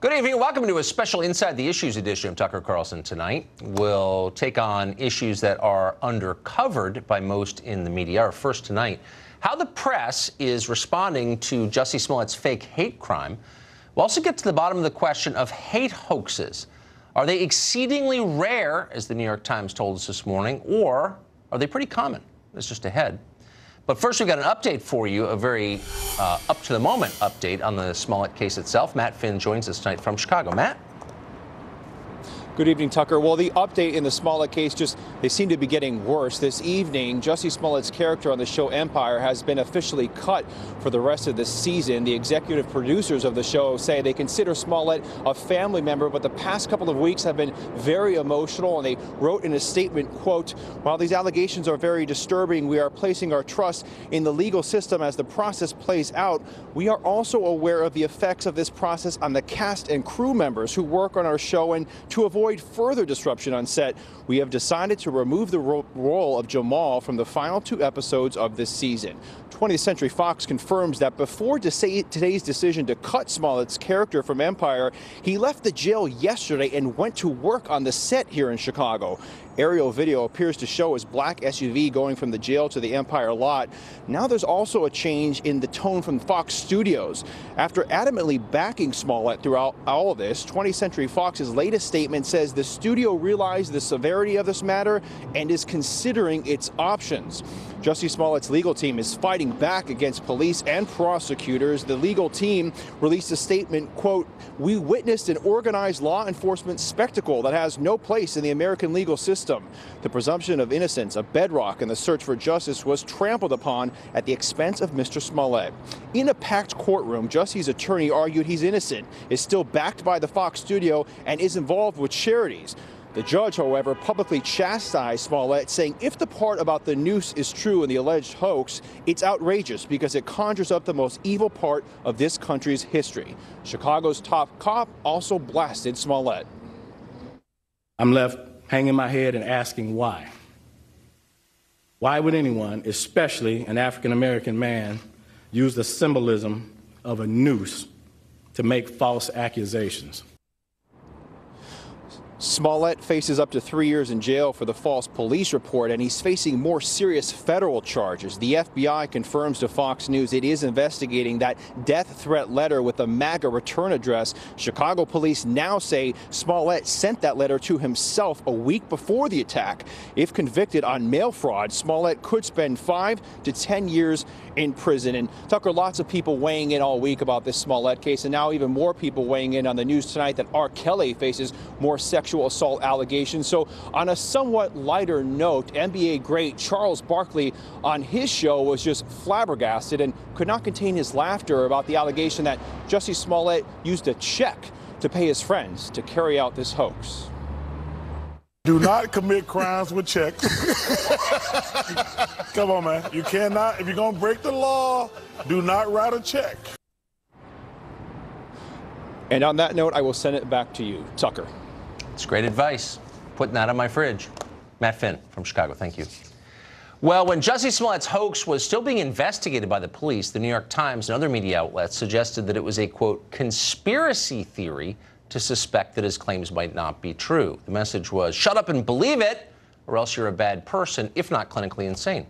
Good evening and welcome to a special Inside the Issues edition of Tucker Carlson tonight. We'll take on issues that are undercovered by most in the media. Our first tonight, how the press is responding to Jussie Smollett's fake hate crime. We'll also get to the bottom of the question of hate hoaxes. Are they exceedingly rare, as the New York Times told us this morning, or are they pretty common? That's just ahead. But first, we've got an update for you, a very up-to-the-moment update on the Smollett case itself. Matt Finn joins us tonight from Chicago. Matt? Good evening, Tucker. Well, the update in the Smollett case, they seem to be getting worse. This evening, Jussie Smollett's character on the show Empire has been officially cut for the rest of the season. The executive producers of the show say they consider Smollett a family member, but the past couple of weeks have been very emotional, and they wrote in a statement, quote, "While these allegations are very disturbing, we are placing our trust in the legal system as the process plays out. We are also aware of the effects of this process on the cast and crew members who work on our show, and to avoid further disruption on set, we have decided to remove the role of Jamal from the final 2 episodes of this season." 20th Century Fox confirms that before today's decision to cut Smollett's character from Empire, he left the jail yesterday and went to work on the set here in Chicago. Aerial video appears to show his black SUV going from the jail to the Empire lot. Now there's also a change in the tone from Fox Studios. After adamantly backing Smollett throughout all of this, 20th Century Fox's latest statement says the studio realized the severity of this matter and is considering its options. Jussie Smollett's legal team is fighting back against police and prosecutors. The legal team released a statement, quote, "We witnessed an organized law enforcement spectacle that has no place in the American legal system. The presumption of innocence, a bedrock in the search for justice, was trampled upon at the expense of Mr. Smollett." In a packed courtroom, Jussie's attorney argued he's innocent, is still backed by the Fox studio, and is involved with charities. The judge, however, publicly chastised Smollett, saying if the part about the noose is true in the alleged hoax, it's outrageous because it conjures up the most evil part of this country's history. Chicago's top cop also blasted Smollett. I'm left hanging my head and asking why. Why would anyone, especially an African-American man, use the symbolism of a noose to make false accusations? Smollett faces up to 3 years in jail for the false police report, and he's facing more serious federal charges. The FBI confirms to Fox News it is investigating that death threat letter with the MAGA return address. Chicago police now say Smollett sent that letter to himself a week before the attack. If convicted on mail fraud, Smollett could spend 5 to 10 years in prison. And Tucker, lots of people weighing in all week about this Smollett case, and now even more people weighing in on the news tonight that R. Kelly faces more sexual assault allegations. So on a somewhat lighter note, NBA great Charles Barkley on his show was just flabbergasted and could not contain his laughter about the allegation that Jussie Smollett used a check to pay his friends to carry out this hoax. Do not commit crimes with checks. Come on, man. You cannot. If you're going to break the law, do not write a check. And on that note, I will send it back to you, Tucker. It's great advice. Putting that on my fridge. Matt Finn from Chicago. Thank you. Well, when Jussie Smollett's hoax was still being investigated by the police, the New York Times and other media outlets suggested that it was a, quote, conspiracy theory to suspect that his claims might not be true. The message was, shut up and believe it, or else you're a bad person, if not clinically insane.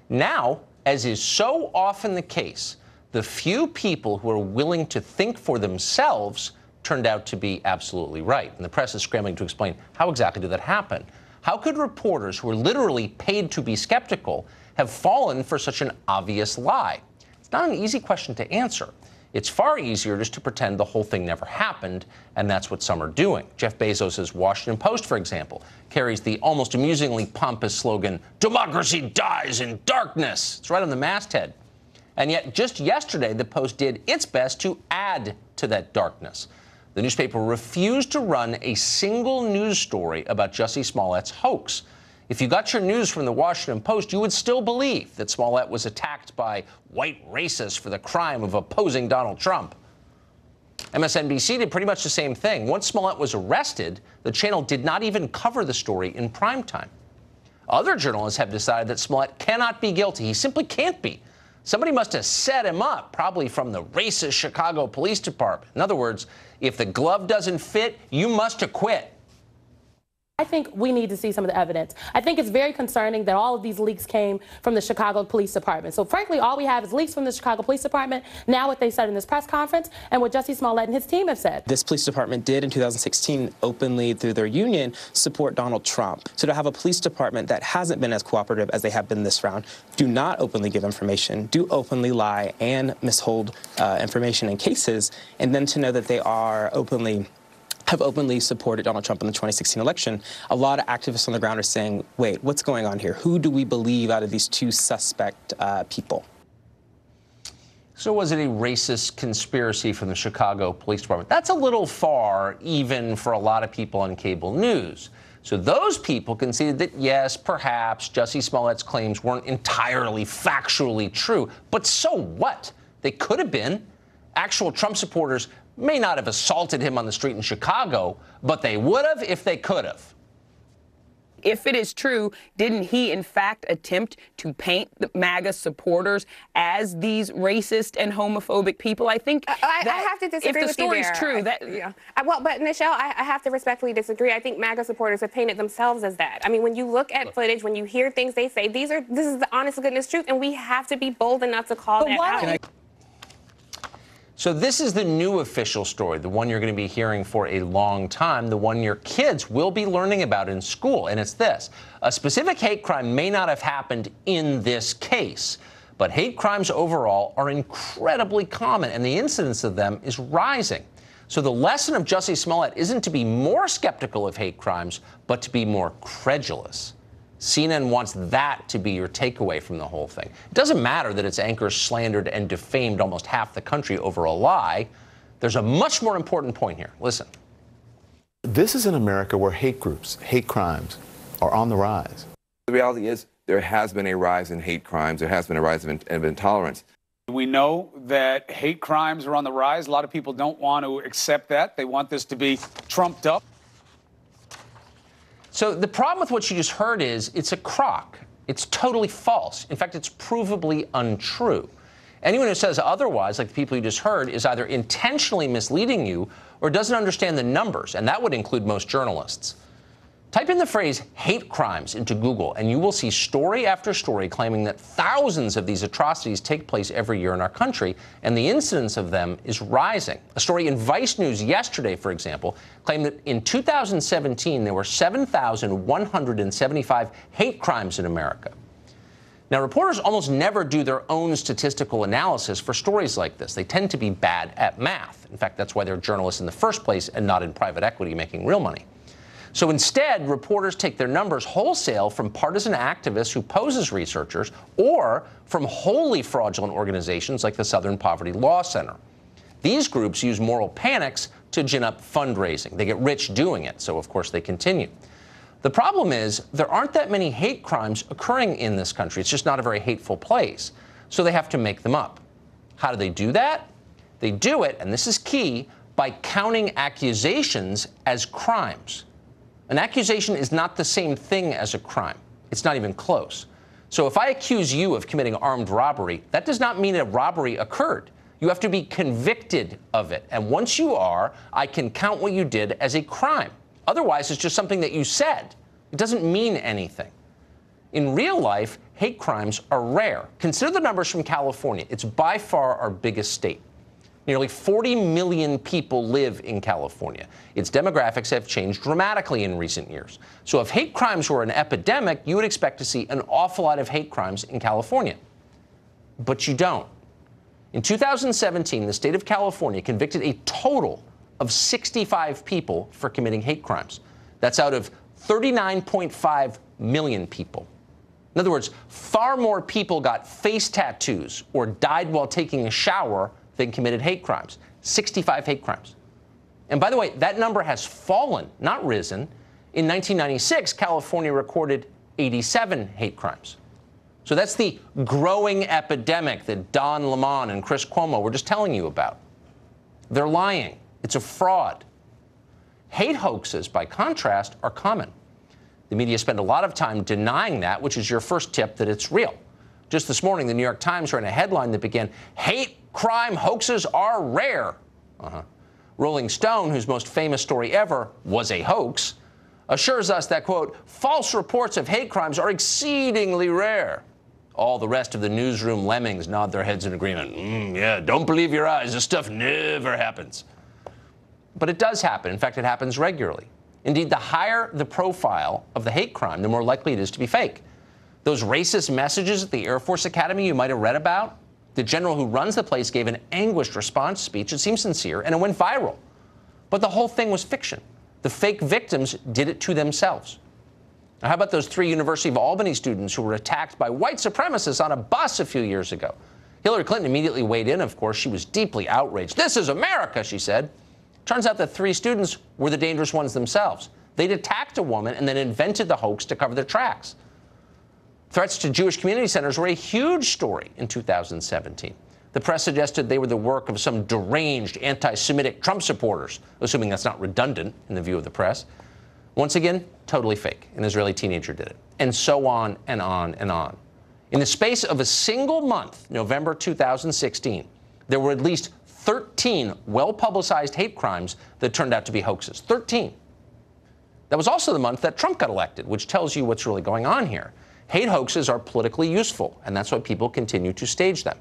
Now, as is so often the case, the few people who are willing to think for themselves turned out to be absolutely right. And the press is scrambling to explain how exactly did that happen. How could reporters who are literally paid to be skeptical have fallen for such an obvious lie? It's not an easy question to answer. It's far easier just to pretend the whole thing never happened, and that's what some are doing. Jeff Bezos' Washington Post, for example, carries the almost amusingly pompous slogan, "Democracy dies in darkness." It's right on the masthead. And yet, just yesterday, the Post did its best to add to that darkness. The newspaper refused to run a single news story about Jussie Smollett's hoax. If you got your news from the Washington Post, you would still believe that Smollett was attacked by white racists for the crime of opposing Donald Trump. MSNBC did pretty much the same thing. Once Smollett was arrested, the channel did not even cover the story in primetime. Other journalists have decided that Smollett cannot be guilty. He simply can't be. Somebody must have set him up, probably from the racist Chicago Police Department. In other words, if the glove doesn't fit, you must have quit. I think we need to see some of the evidence. I think it's very concerning that all of these leaks came from the Chicago Police Department. So frankly, all we have is leaks from the Chicago Police Department, now what they said in this press conference, and what Jussie Smollett and his team have said. This police department did in 2016 openly, through their union, support Donald Trump. So to have a police department that hasn't been as cooperative as they have been this round, do not openly give information, do openly lie and mishold information in cases, and then to know that they are have openly supported Donald Trump in the 2016 election, a lot of activists on the ground are saying, wait, what's going on here? Who do we believe out of these two suspect people? So was it a racist conspiracy from the Chicago Police Department? That's a little far, even for a lot of people on cable news. So those people conceded that, yes, perhaps Jussie Smollett's claims weren't entirely factually true. But so what? They could have been. Actual Trump supporters may not have assaulted him on the street in Chicago, but they would have if they could have. If it is true, didn't he, in fact, attempt to paint the MAGA supporters as these racist and homophobic people? I think I have to disagree with you there. If the story's true, but Nichelle, I have to respectfully disagree. I think MAGA supporters have painted themselves as that. I mean, when you look at footage, when you hear things they say, this is the honest to goodness truth, and we have to be bold enough to call that out. So this is the new official story, the one you're going to be hearing for a long time, the one your kids will be learning about in school. And it's this: a specific hate crime may not have happened in this case, but hate crimes overall are incredibly common, and the incidence of them is rising. So the lesson of Jussie Smollett isn't to be more skeptical of hate crimes, but to be more credulous. CNN wants that to be your takeaway from the whole thing. It doesn't matter that its anchors slandered and defamed almost half the country over a lie. There's a much more important point here. Listen. This is an America where hate groups, hate crimes are on the rise. The reality is there has been a rise in hate crimes. There has been a rise of intolerance. We know that hate crimes are on the rise. A lot of people don't want to accept that. They want this to be trumped up. So the problem with what you just heard is it's a crock. It's totally false. In fact, it's provably untrue. Anyone who says otherwise, like the people you just heard, is either intentionally misleading you or doesn't understand the numbers, and that would include most journalists. Type in the phrase hate crimes into Google, and you will see story after story claiming that thousands of these atrocities take place every year in our country, and the incidence of them is rising. A story in Vice News yesterday, for example, claimed that in 2017 there were 7,175 hate crimes in America. Now, reporters almost never do their own statistical analysis for stories like this. They tend to be bad at math. In fact, that's why they're journalists in the first place and not in private equity making real money. So instead, reporters take their numbers wholesale from partisan activists who pose as researchers or from wholly fraudulent organizations like the Southern Poverty Law Center. These groups use moral panics to gin up fundraising. They get rich doing it, so of course they continue. The problem is there aren't that many hate crimes occurring in this country. It's just not a very hateful place. So they have to make them up. How do they do that? They do it, and this is key, by counting accusations as crimes. An accusation is not the same thing as a crime. It's not even close. So if I accuse you of committing armed robbery, that does not mean a robbery occurred. You have to be convicted of it. And once you are, I can count what you did as a crime. Otherwise, it's just something that you said. It doesn't mean anything. In real life, hate crimes are rare. Consider the numbers from California. It's by far our biggest state. Nearly 40 million people live in California. Its demographics have changed dramatically in recent years. So if hate crimes were an epidemic, you would expect to see an awful lot of hate crimes in California. But you don't. In 2017, the state of California convicted a total of 65 people for committing hate crimes. That's out of 39.5 million people. In other words, far more people got face tattoos or died while taking a shower than committed hate crimes. 65 hate crimes. And by the way, that number has fallen, not risen. In 1996, California recorded 87 hate crimes. So that's the growing epidemic that Don Lemon and Chris Cuomo were just telling you about. They're lying. It's a fraud. Hate hoaxes, by contrast, are common. The media spend a lot of time denying that, which is your first tip that it's real. Just this morning, the New York Times ran a headline that began, "Hate crime hoaxes are rare." Rolling Stone, whose most famous story ever was a hoax, assures us that, quote, "false reports of hate crimes are exceedingly rare." All the rest of the newsroom lemmings nod their heads in agreement. Yeah, don't believe your eyes. This stuff never happens. But it does happen. In fact, it happens regularly. Indeed, the higher the profile of the hate crime, the more likely it is to be fake. Those racist messages at the Air Force Academy you might have read about, the general who runs the place gave an anguished response speech. It seemed sincere, and it went viral. But the whole thing was fiction. The fake victims did it to themselves. Now, how about those 3 University of Albany students who were attacked by white supremacists on a bus a few years ago? Hillary Clinton immediately weighed in, of course. She was deeply outraged. "This is America," she said. Turns out that 3 students were the dangerous ones themselves. They'd attacked a woman and then invented the hoax to cover their tracks. Threats to Jewish community centers were a huge story in 2017. The press suggested they were the work of some deranged anti-Semitic Trump supporters, assuming that's not redundant in the view of the press. Once again, totally fake. An Israeli teenager did it. And so on and on and on. In the space of a single month, November 2016, there were at least 13 well-publicized hate crimes that turned out to be hoaxes. 13. That was also the month that Trump got elected, which tells you what's really going on here. Hate hoaxes are politically useful, and that's why people continue to stage them.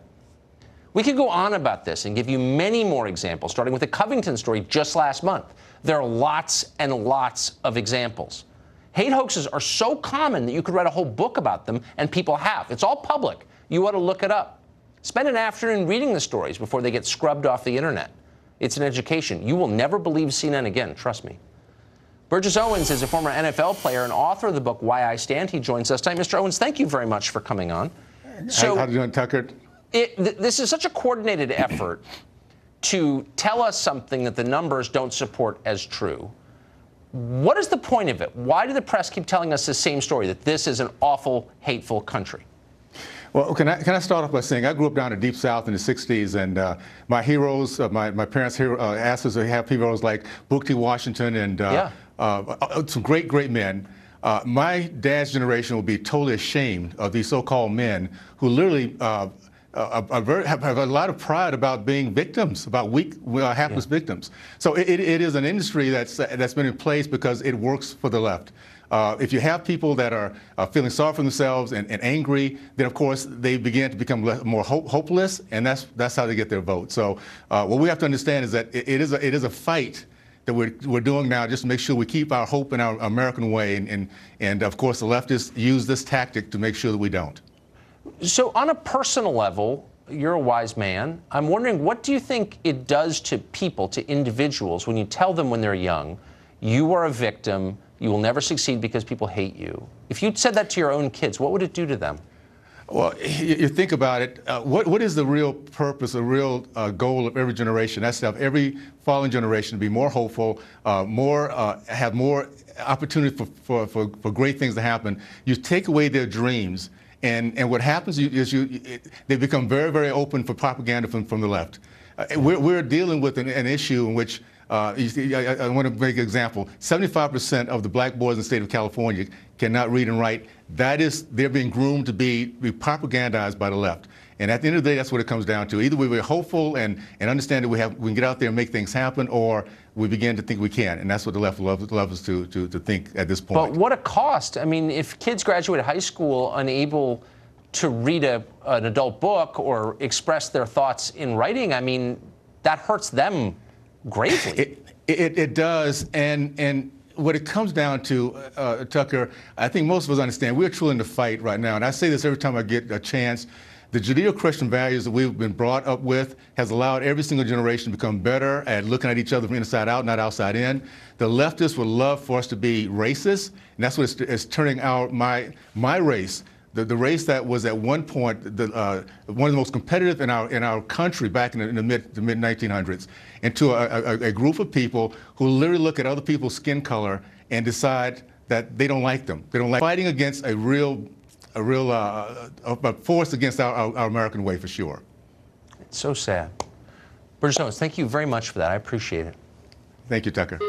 We could go on about this and give you many more examples, starting with the Covington story just last month. There are lots and lots of examples. Hate hoaxes are so common that you could write a whole book about them, and people have. It's all public. You ought to look it up. Spend an afternoon reading the stories before they get scrubbed off the internet. It's an education. You will never believe CNN again, trust me. Burgess Owens is a former NFL player and author of the book Why I Stand. He joins us tonight. Mr. Owens, thank you very much for coming on. So, how are you doing, Tucker? This is such a coordinated effort to tell us something that the numbers don't support as true. What is the point of it? Why do the press keep telling us the same story, that this is an awful, hateful country? Well, can I start off by saying I grew up down in the Deep South in the 60s, and my heroes, my parents' asked us to have heroes like Booker T. Washington and some great men. My dad's generation will be totally ashamed of these so-called men who literally have a lot of pride about being victims, about weak, hapless victims. So it is an industry that's been in place because it works for the left. If you have people that are feeling sorry for themselves and angry, then of course they begin to become more hopeless, and that's how they get their vote. So what we have to understand is that it is a fight that we're doing now just to make sure we keep our hope in our American way, and of course the leftists use this tactic to make sure that we don't. So on a personal level, you're a wise man. I'm wondering, what do you think it does to people, to individuals, when you tell them when they're young, you are a victim, you will never succeed because people hate you? If you'd said that to your own kids, what would it do to them? Well, you think about it, what is the real purpose, the real goal of every generation? That's to have every following generation be more hopeful, have more opportunity for great things to happen. You take away their dreams, and what happens is they become very, very open for propaganda from the left. We're dealing with an issue in which I want to make an example. 75% of the black boys in the state of California cannot read and write. They're being groomed to be propagandized by the left. And at the end of the day, that's what it comes down to. Either we're hopeful and understand that we can get out there and make things happen, or we begin to think we can. And that's what the left loves us to think at this point. But what a cost. I mean, if kids graduate high school unable to read an adult book or express their thoughts in writing, I mean, that hurts them greatly. It does. And what it comes down to, Tucker, I think most of us understand we're truly in the fight right now. And I say this every time I get a chance. The Judeo-Christian values that we've been brought up with has allowed every single generation to become better at looking at each other from inside out, not outside in. The leftists would love for us to be racist, and that's what it's turning out my race, the race that was at one point one of the most competitive in our country back in the mid 1900s, into a group of people who literally look at other people's skin color and decide that they don't like them. They don't like fighting against a real force against our American way, for sure. It's so sad. Burgess Owens, thank you very much for that. I appreciate it. Thank you, Tucker.